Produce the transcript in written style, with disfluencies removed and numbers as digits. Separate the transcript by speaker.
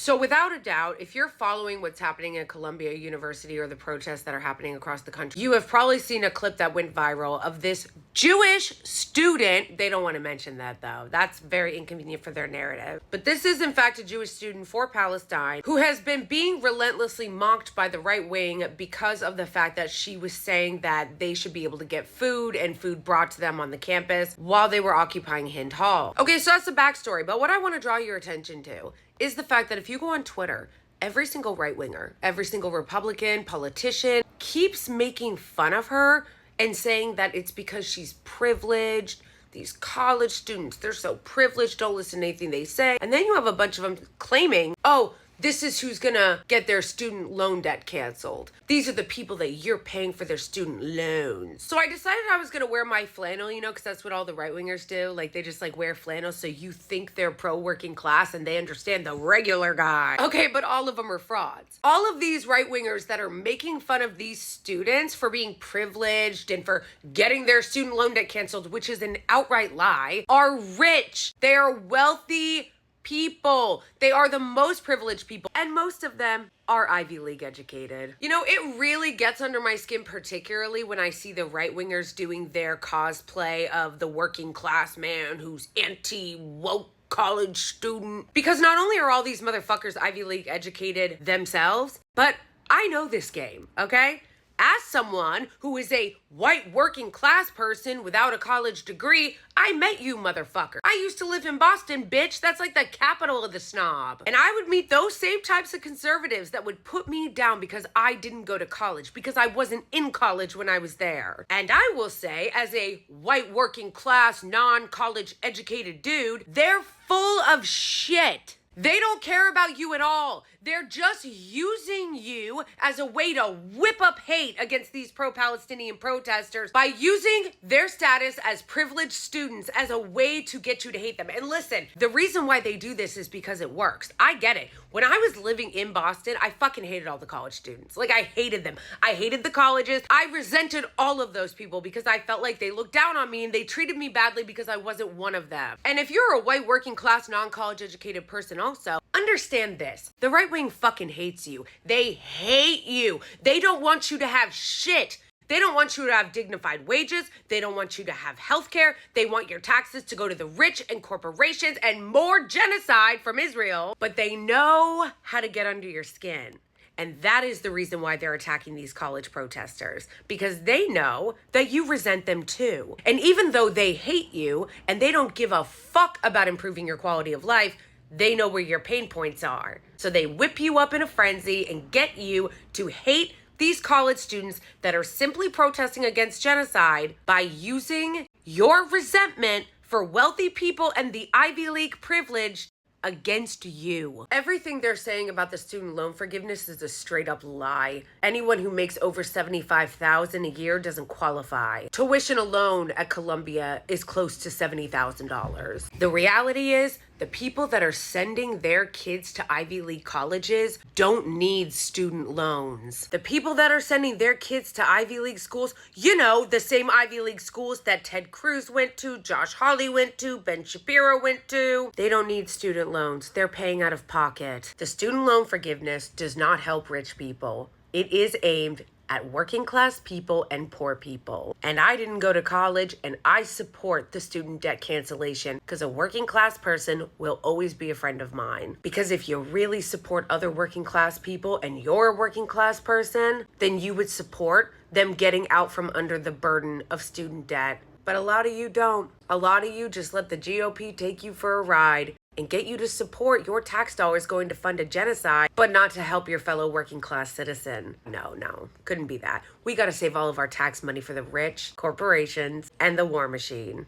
Speaker 1: So without a doubt, if you're following what's happening at Columbia University or the protests that are happening across the country, you have probably seen a clip that went viral of this Jewish student. They don't want to mention that though. That's very inconvenient for their narrative. But this is in fact a Jewish student for Palestine who has been being relentlessly mocked by the right wing because of the fact that she was saying that they should be able to get food and food brought to them on the campus while they were occupying Hind Hall. Okay, so that's the backstory. But what I want to draw your attention to is the fact that if you go on Twitter, every single right-winger, every single Republican, politician keeps making fun of her and saying that it's because she's privileged. These college students, they're so privileged, don't listen to anything they say. And then you have a bunch of them claiming, oh, this is who's gonna get their student loan debt canceled. These are the people that you're paying for their student loans. So I decided I was gonna wear my flannel, because that's what all the right-wingers do. Like, they just wear flannel so you think they're pro-working class and they understand the regular guy. Okay, but all of them are frauds. All of these right-wingers that are making fun of these students for being privileged and for getting their student loan debt canceled, which is an outright lie, are rich. They are wealthy people. They are the most privileged people, and most of them are Ivy League educated. It really gets under my skin, particularly when I see the right-wingers doing their cosplay of the working class man who's anti-woke college student. Because not only are all these motherfuckers Ivy League educated themselves, but I know this game, okay? As someone who is a white working class person without a college degree, I met you, motherfucker. I used to live in Boston, bitch. That's like the capital of the snob. And I would meet those same types of conservatives that would put me down because I didn't go to college, because I wasn't in college when I was there. And I will say, as a white working class, non-college educated dude, they're full of shit. They don't care about you at all. They're just using you as a way to whip up hate against these pro-Palestinian protesters by using their status as privileged students as a way to get you to hate them. And listen, the reason why they do this is because it works. I get it. When I was living in Boston, I fucking hated all the college students. I hated them. I hated the colleges. I resented all of those people because I felt like they looked down on me and they treated me badly because I wasn't one of them. And if you're a white working class, non-college educated person also, understand this. The right wing fucking hates you. They hate you. They don't want you to have shit. They don't want you to have dignified wages. They don't want you to have health care. They want your taxes to go to the rich and corporations and more genocide from Israel. But they know how to get under your skin. And that is the reason why they're attacking these college protesters, because they know that you resent them too. And even though they hate you and they don't give a fuck about improving your quality of life, they know where your pain points are. So they whip you up in a frenzy and get you to hate these college students that are simply protesting against genocide by using your resentment for wealthy people and the Ivy League privilege against you. Everything they're saying about the student loan forgiveness is a straight up lie. Anyone who makes over $75,000 a year doesn't qualify. Tuition alone at Columbia is close to $70,000. The reality is, the people that are sending their kids to Ivy League colleges don't need student loans. The people that are sending their kids to Ivy League schools, the same Ivy League schools that Ted Cruz went to, Josh Hawley went to, Ben Shapiro went to, they don't need student loans. They're paying out of pocket. The student loan forgiveness does not help rich people. It is aimed at working class people and poor people. And I didn't go to college, and I support the student debt cancellation because a working class person will always be a friend of mine. Because if you really support other working class people and you're a working class person, then you would support them getting out from under the burden of student debt. But a lot of you don't. A lot of you just let the GOP take you for a ride and get you to support your tax dollars going to fund a genocide, but not to help your fellow working class citizen. No, couldn't be that. We gotta save all of our tax money for the rich, corporations, and the war machine.